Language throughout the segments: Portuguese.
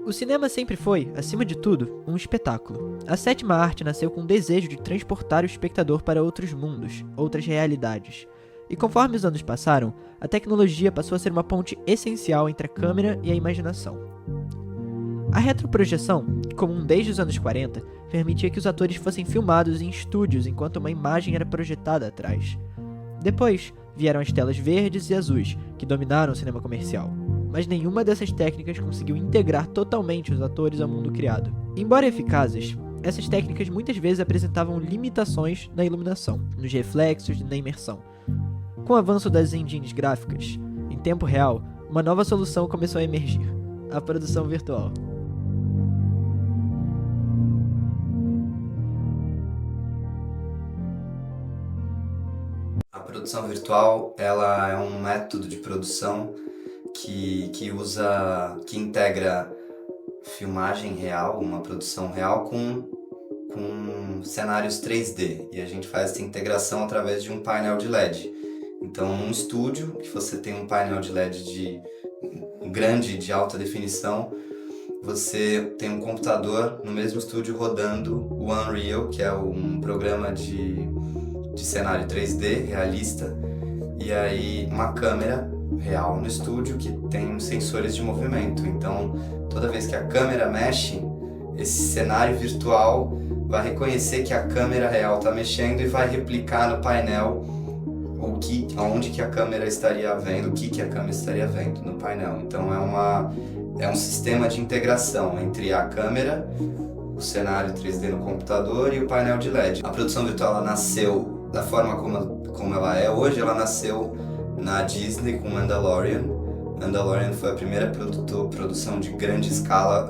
O cinema sempre foi, acima de tudo, um espetáculo. A sétima arte nasceu com o desejo de transportar o espectador para outros mundos, outras realidades. E conforme os anos passaram, a tecnologia passou a ser uma ponte essencial entre a câmera e a imaginação. A retroprojeção, comum desde os anos 40, permitia que os atores fossem filmados em estúdios enquanto uma imagem era projetada atrás. Depois, vieram as telas verdes e azuis, que dominaram o cinema comercial. Mas nenhuma dessas técnicas conseguiu integrar totalmente os atores ao mundo criado. Embora eficazes, essas técnicas muitas vezes apresentavam limitações na iluminação, nos reflexos e na imersão. Com o avanço das engines gráficas, em tempo real, uma nova solução começou a emergir: a produção virtual. A produção virtual, ela é um método de produção que integra filmagem real, uma produção real com cenários 3D, e a gente faz essa integração através de um painel de LED. Então, num estúdio que você tem um painel de LED grande, de alta definição, você tem um computador no mesmo estúdio rodando o Unreal, que é um programa de cenário 3D realista, e aí uma câmera real no estúdio que tem sensores de movimento. Então, toda vez que a câmera mexe, esse cenário virtual vai reconhecer que a câmera real está mexendo e vai replicar no painel aonde que a câmera estaria vendo, o que a câmera estaria vendo no painel. Então é um sistema de integração entre a câmera, o cenário 3D no computador e o painel de LED. A produção virtual ela nasceu da forma como ela é hoje, ela nasceu na Disney com Mandalorian. Mandalorian foi a primeira produção de grande escala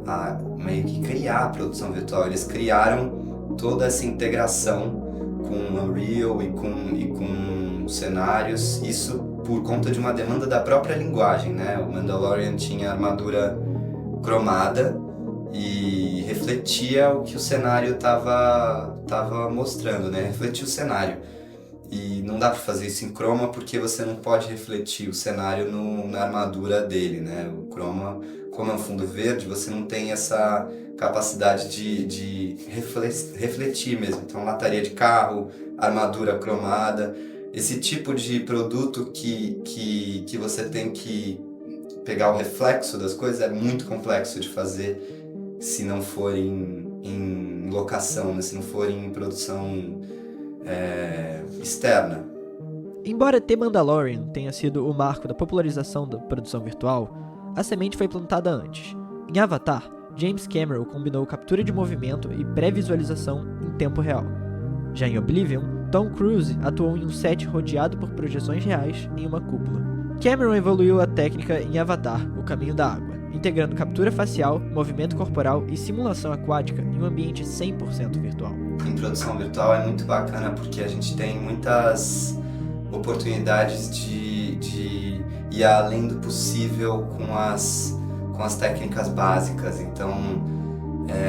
a meio que criar a produção virtual. Eles criaram toda essa integração com Unreal e com cenários, isso por conta de uma demanda da própria linguagem, né? O Mandalorian tinha armadura cromada e refletia o que o cenário estava mostrando, né? Refletia o cenário. E não dá para fazer isso em croma porque você não pode refletir o cenário na armadura dele, né? O croma, como é um fundo verde, você não tem essa capacidade de refletir mesmo. Então, lataria de carro, armadura cromada, esse tipo de produto que você tem que pegar o reflexo das coisas é muito complexo de fazer se não for em locação, né? Se não for em produção externa. Embora The Mandalorian tenha sido o marco da popularização da produção virtual, a semente foi plantada antes. Em Avatar, James Cameron combinou captura de movimento e pré-visualização em tempo real. Já em Oblivion, Tom Cruise atuou em um set rodeado por projeções reais em uma cúpula. Cameron evoluiu a técnica em Avatar, O Caminho da Água, integrando captura facial, movimento corporal e simulação aquática em um ambiente 100% virtual. Em produção virtual é muito bacana porque a gente tem muitas oportunidades de ir além do possível com as técnicas básicas. Então,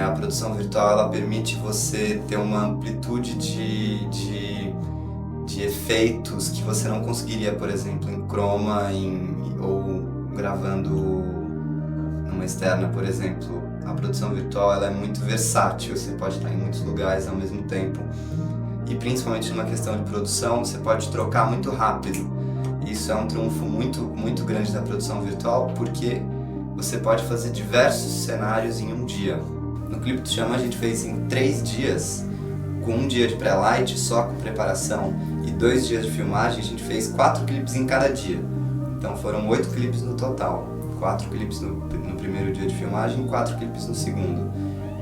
a produção virtual ela permite você ter uma amplitude de efeitos que você não conseguiria, por exemplo, em croma ou gravando numa externa, por exemplo. A produção virtual ela é muito versátil, você pode estar em muitos lugares ao mesmo tempo. E principalmente numa questão de produção, você pode trocar muito rápido. Isso é um trunfo muito, muito grande da produção virtual, porque você pode fazer diversos cenários em um dia. No Clipe do Xamã a gente fez em 3 dias, com 1 dia de pré-light, só com preparação, e 2 dias de filmagem. A gente fez 4 clipes em cada dia. Então foram 8 clipes no total. 4 clipes no primeiro dia de filmagem e 4 clipes no segundo.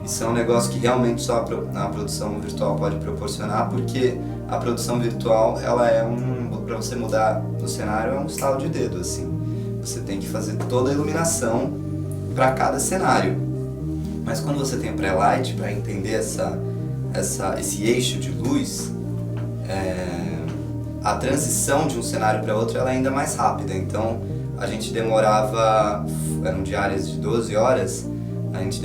Isso é um negócio que realmente só a produção virtual pode proporcionar, porque a produção virtual, ela para você mudar no cenário, é um estalo de dedo, assim. Você tem que fazer toda a iluminação para cada cenário. Mas quando você tem o pré-light, para entender esse eixo de luz, a transição de um cenário para outro ela é ainda mais rápida. Então, a gente demorava, eram diárias de 12 horas, a gente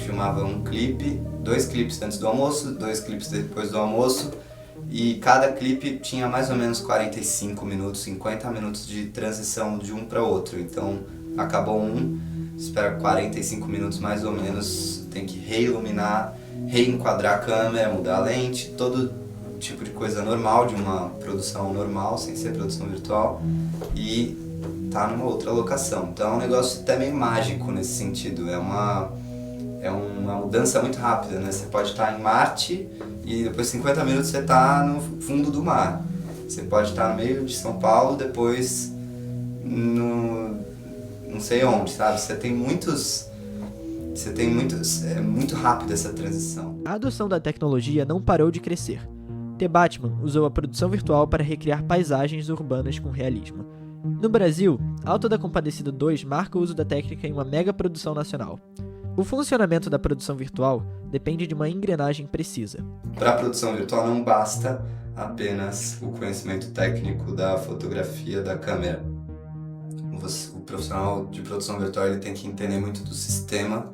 filmava um clipe, 2 clipes antes do almoço, 2 clipes depois do almoço, e cada clipe tinha mais ou menos 45 minutos, 50 minutos de transição de um para outro. Então acabou espera 45 minutos mais ou menos, tem que reiluminar, reenquadrar a câmera, mudar a lente, todo tipo de coisa normal de uma produção normal, sem ser produção virtual, e tá numa outra locação. Então é um negócio até meio mágico nesse sentido, é uma mudança muito rápida, né? Você pode estar em Marte e depois 50 minutos você está no fundo do mar. Você pode estar no meio de São Paulo, depois não sei onde, sabe? É muito rápido essa transição. A adoção da tecnologia não parou de crescer. The Batman usou a produção virtual para recriar paisagens urbanas com realismo. No Brasil, Auto da Compadecida 2 marca o uso da técnica em uma mega produção nacional. O funcionamento da produção virtual depende de uma engrenagem precisa. Para a produção virtual não basta apenas o conhecimento técnico da fotografia da câmera. O profissional de produção virtual ele tem que entender muito do sistema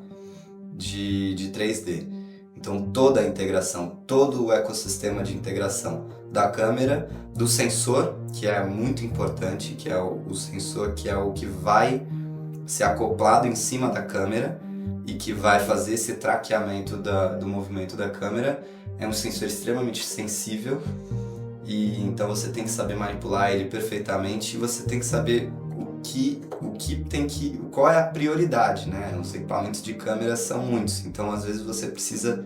de 3D. Então toda a integração, todo o ecossistema de integração da câmera, do sensor, que é muito importante, que é o sensor que é o que vai ser acoplado em cima da câmera e que vai fazer esse traqueamento do movimento da câmera. É um sensor extremamente sensível e então você tem que saber manipular ele perfeitamente e você tem que saber qual é a prioridade, né? Os equipamentos de câmera são muitos, então às vezes você precisa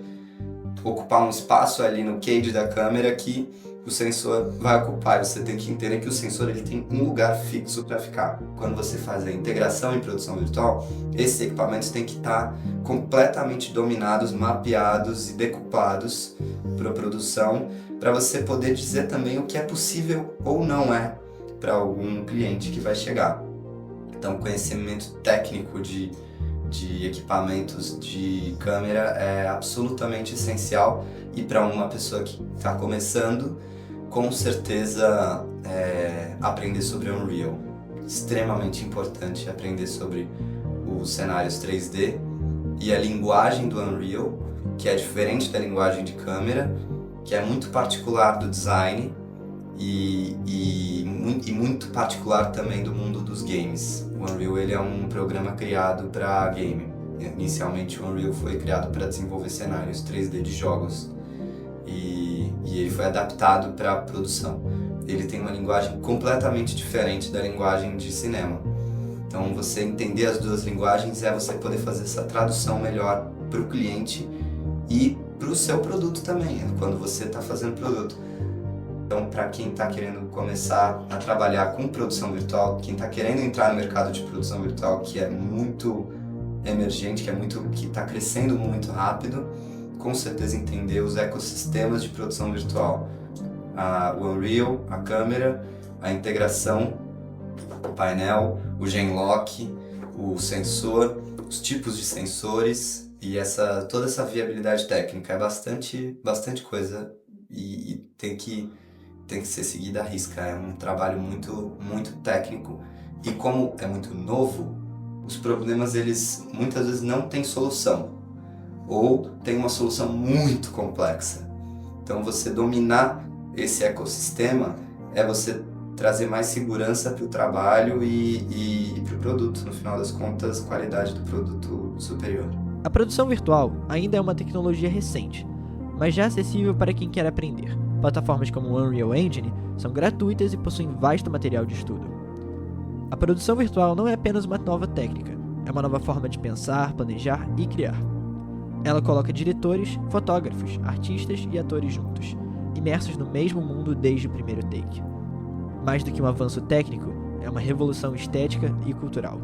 ocupar um espaço ali no cage da câmera que o sensor vai ocupar. Você tem que entender que o sensor ele tem um lugar fixo para ficar. Quando você faz a integração em produção virtual, esses equipamentos têm que estar completamente dominados, mapeados e decupados para a produção, para você poder dizer também o que é possível ou não é para algum cliente que vai chegar. Então, conhecimento técnico de equipamentos de câmera é absolutamente essencial, e para uma pessoa que está começando, com certeza aprender sobre Unreal. Extremamente importante aprender sobre os cenários 3D e a linguagem do Unreal, que é diferente da linguagem de câmera, que é muito particular do design e muito particular também do mundo dos games. O Unreal ele é um programa criado para game. Inicialmente o Unreal foi criado para desenvolver cenários 3D de jogos e ele foi adaptado para a produção. Ele tem uma linguagem completamente diferente da linguagem de cinema. Então você entender as duas linguagens é você poder fazer essa tradução melhor para o cliente e para o seu produto também, quando você está fazendo produto. Então, para quem está querendo começar a trabalhar com produção virtual, quem está querendo entrar no mercado de produção virtual, que é muito emergente, que está crescendo muito rápido, com certeza entender os ecossistemas de produção virtual. O Unreal, a câmera, a integração, o painel, o Genlock, o sensor, os tipos de sensores e toda essa viabilidade técnica. É bastante coisa e tem que ser seguida à risca. É um trabalho muito técnico e como é muito novo, os problemas eles muitas vezes não têm solução ou tem uma solução muito complexa. Então você dominar esse ecossistema é você trazer mais segurança para o trabalho e para o produto. No final das contas, qualidade do produto superior. A produção virtual ainda é uma tecnologia recente, mas já acessível para quem quer aprender. Plataformas como o Unreal Engine são gratuitas e possuem vasto material de estudo. A produção virtual não é apenas uma nova técnica, é uma nova forma de pensar, planejar e criar. Ela coloca diretores, fotógrafos, artistas e atores juntos, imersos no mesmo mundo desde o primeiro take. Mais do que um avanço técnico, é uma revolução estética e cultural,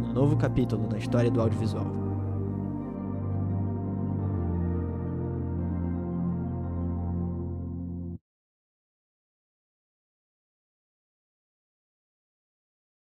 um novo capítulo na história do audiovisual.